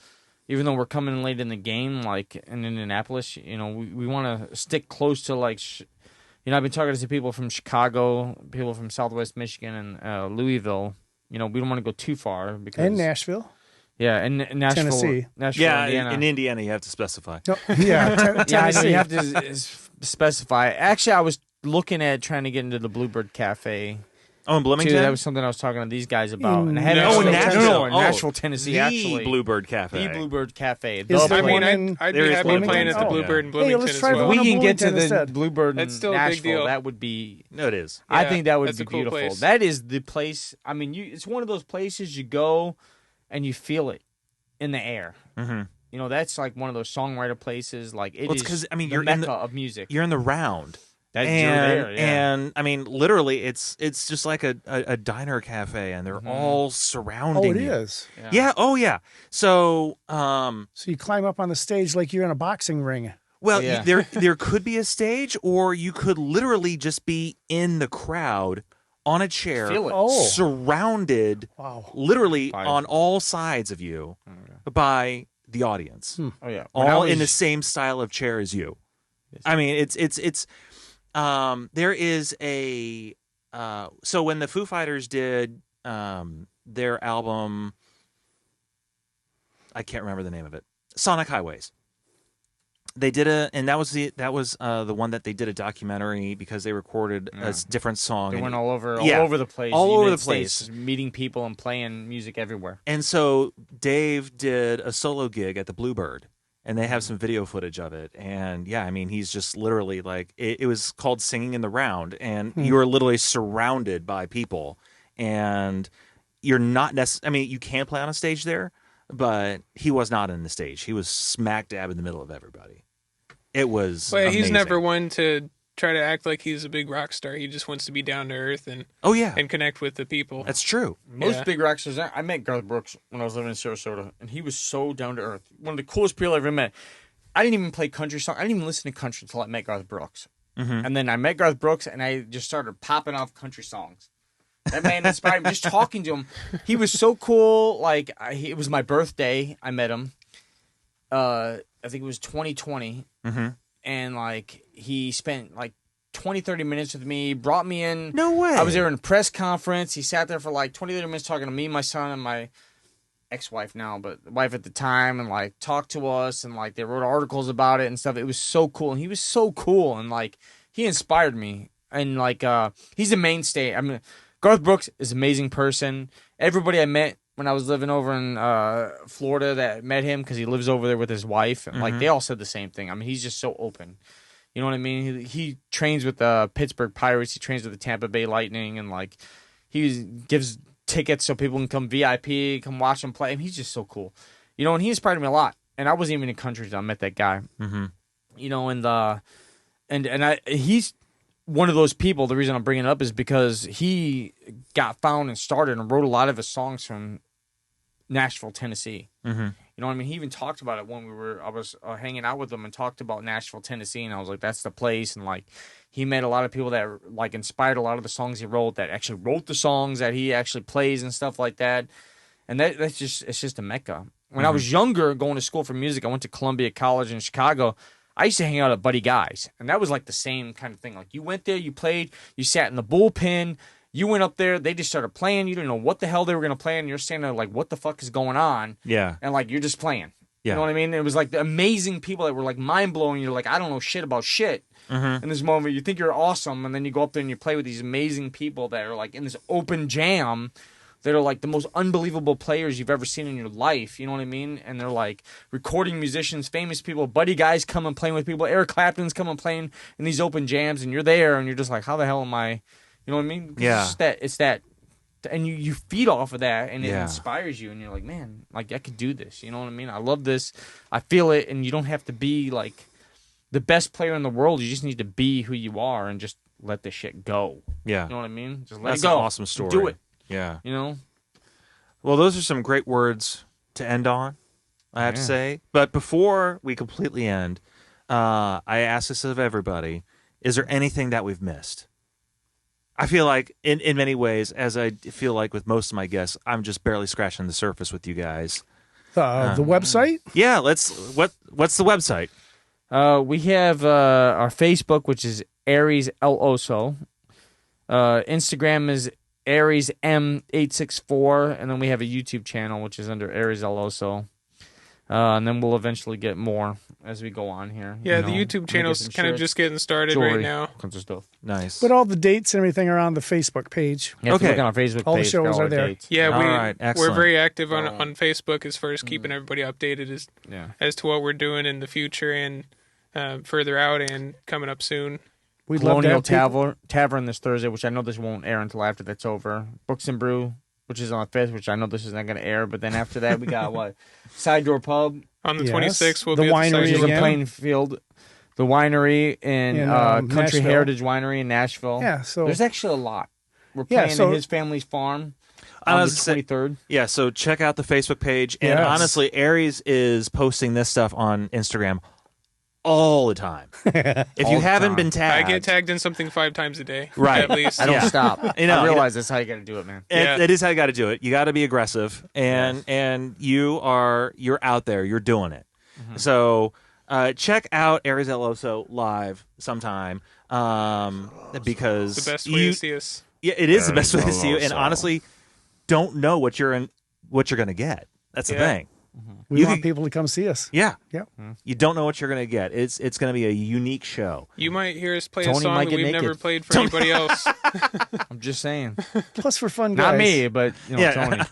Even though we're coming late in the game, like in Indianapolis, you know, we want to stick close to, like, you know, I've been talking to some people from Chicago, people from Southwest Michigan, and Louisville. You know, we don't want to go too far because And Nashville. Yeah, and Nashville, Tennessee. Indiana. In Indiana, you have to specify. No, yeah, Tennessee. Yeah, I know you have to specify. Actually, I was looking at trying to get into the Bluebird Cafe. Oh, in Bloomington? Too. That was something I was talking to these guys about. And I had in Nashville, Tennessee, the actually. Bluebird Cafe. The Bluebird Cafe. Is there I mean, one in- I'd be there is happy one in playing at the Bloomington. Bluebird in Hey, Bloomington let's as try the well. one We in can get to Bloomington the instead. Bluebird in That's still a big Nashville. deal. That would be... No, it is. I Yeah, think that would that's be a cool beautiful. place. That is the place. I mean, it's one of those places you go and you feel it in the air. Mm-hmm. You know, that's like one of those songwriter places. Like, it's because, I mean, the you're mecca in the of music. You're in the round. That and you're there, yeah. and I mean, literally, it's just like a diner cafe, and they're all surrounding. Oh, it you. is. Yeah. Oh, yeah. So, So you climb up on the stage like you're in a boxing ring. well, Yeah. there could be a stage, or you could literally just be in the crowd on a chair, Feel it. Oh. surrounded, Wow. literally Fire. on all sides of you by the audience, Oh yeah. When I all was- in the same style of chair as you. I mean, it's there is a so when the Foo Fighters did their album, I can't remember the name of it, Sonic Highways. They did and that was the one that they did a documentary because they recorded a different song. They and went all over Yeah. the place. All the over United the place. States, meeting people and playing music everywhere. And so Dave did a solo gig at the Bluebird, and they have some video footage of it. And yeah, I mean, he's just literally like, it was called Singing in the Round, and you are literally surrounded by people, and you're not necessarily, I mean, you can play on a stage there, but he was not in the stage. He was smack dab in the middle of everybody. It was But he's amazing. never one to try to act like he's a big rock star. He just wants to be down to earth and Oh, yeah. connect with the people. That's true. Most Yeah. big rock stars. I met Garth Brooks when I was living in Sarasota, and he was so down to earth. One of the coolest people I ever met. I didn't even play country song. I didn't even listen to country until I met Garth Brooks. And then I met Garth Brooks, and I just started popping off country songs. That man inspired me. Just talking to him, he was so cool. Like it was my birthday. I met him. I think it was 2020. And like he spent like 20, 30 minutes with me, brought me in. No way. I was there in a press conference. He sat there for like 20, 30 minutes talking to me, my son, and my ex-wife now, but the wife at the time, and like talked to us, and like they wrote articles about it and stuff. It was so cool. And he was so cool, and like he inspired me. And like he's a mainstay. I mean, Garth Brooks is an amazing person. Everybody I met when I was living over in Florida that met him, because he lives over there with his wife, and like they all said the same thing. I mean, he's just so open. You know what I mean? He trains with the Pittsburgh Pirates. He trains with the Tampa Bay Lightning, and like he gives tickets so people can come VIP, come watch him play. I mean, he's just so cool. You know, and he inspired me a lot. And I wasn't even in country until I met that guy. You know, and he's one of those people. The reason I'm bringing it up is because he got found and started and wrote a lot of his songs from Nashville, Tennessee. You know what I mean? He even talked about it when I was hanging out with him, and talked about Nashville, Tennessee, and I was like, that's the place. And like, he met a lot of people that like inspired a lot of the songs he wrote, that actually wrote the songs that he actually plays and stuff like that. And it's just a mecca. When I was younger, going to school for music, I went to Columbia College in Chicago. I used to hang out at Buddy Guy's, and that was like the same kind of thing. Like, you went there, you played, you sat in the bullpen, you went up there, they just started playing, you didn't know what the hell they were going to play, and you're standing there like, what the fuck is going on? Yeah. And like, you're just playing. Yeah. You know what I mean? It was like the amazing people that were like mind-blowing. You're like, I don't know shit about shit. In this moment, you think you're awesome, and then you go up there and you play with these amazing people that are like in this open jam that are like the most unbelievable players you've ever seen in your life. You know what I mean? And they're like recording musicians, famous people, Buddy Guys come and playing with people, Eric Clapton's come and playing in these open jams, and you're there and you're just like, how the hell am I? You know what I mean? Yeah. It's that, and you feed off of that, and it Yeah. inspires you, and you're like, man, like I could do this. You know what I mean? I love this. I feel it, and you don't have to be like the best player in the world. You just need to be who you are and just let the shit go. Yeah. You know what I mean? Just let That's it go. an awesome story. Do it. Yeah. You know? Well, those are some great words to end on, I have to say. But before we completely end, I ask this of everybody: is there anything that we've missed? I feel like, in many ways, as I feel like with most of my guests, I'm just barely scratching the surface with you guys. The website? Yeah, what's the website? We have our Facebook, which is Ares El Oso. Instagram is Ares M864, and then we have a YouTube channel, which is under Ares El Oso. And then we'll eventually get more as we go on here. Yeah, you the know, YouTube we channel's get some kind of shirts, just getting started jewelry, right now. kinds of stuff. Nice. But all the dates and everything are on the Facebook page. You have to Okay. look on our Facebook All the page. shows for all are our there. dates. Yeah, All right, we're excellent. very active on Facebook as far as keeping everybody updated as to what we're doing in the future and further out and coming up soon. We'd love to Colonial have people. Tavern this Thursday, which I know this won't air until after that's over. Books and Brew, which is on the 5th, which I know this is not going to air. But then after that, we got what? Side Door Pub. On the Yes. 26th, we'll The be at the winery Side Which is Door in again. Pub. Plainfield. the winery in Country Nashville. Heritage Winery in Nashville. Yeah, so There's actually a lot. We're Yeah, playing so- at his family's farm I on the was gonna say- 23rd. Yeah, so check out the Facebook page. And Yes. honestly, Ares is posting this stuff on Instagram all the time. If All you the haven't time. been I tagged, get tagged in something 5 times a day, Right. at least. I don't Yeah. stop. You know, I realize that's how you got to do it, man. Yeah. It is how you got to do it. You got to be aggressive, and you're out there. You're doing it. Mm-hmm. So check out Ares El Oso live sometime because The best way to see us. Yeah, it is the best way to Ares see you. El And Oso. honestly, don't know what you're going to get. That's the Yeah. thing. we You want could- people to come see us. Yeah, Yep. you don't know what you're going to get. It's going to be a unique show. You might hear us play Tony a song might that get we've never naked. played for anybody else. I'm just saying. Plus, we're fun guys. Not me, but Yeah. Tony.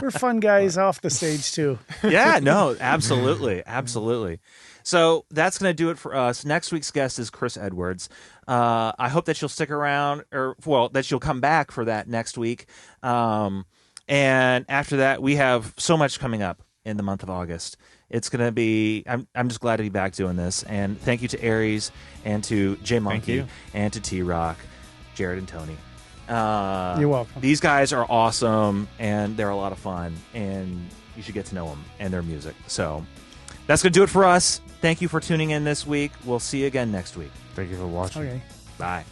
We're fun guys off the stage too. Yeah, no, absolutely, absolutely. So that's going to do it for us. Next week's guest is Chris Edwards. I hope that you'll stick around, that you'll come back for that next week. And after that, we have so much coming up in the month of August. It's going to be, I'm just glad to be back doing this. And thank you to Ares and to J Monkey you. and to T-Rock, Jared and Tony. You're welcome. These guys are awesome, and they're a lot of fun, and you should get to know them and their music. So that's going to do it for us. Thank you for tuning in this week. We'll see you again next week. Thank you for watching. Okay. Bye.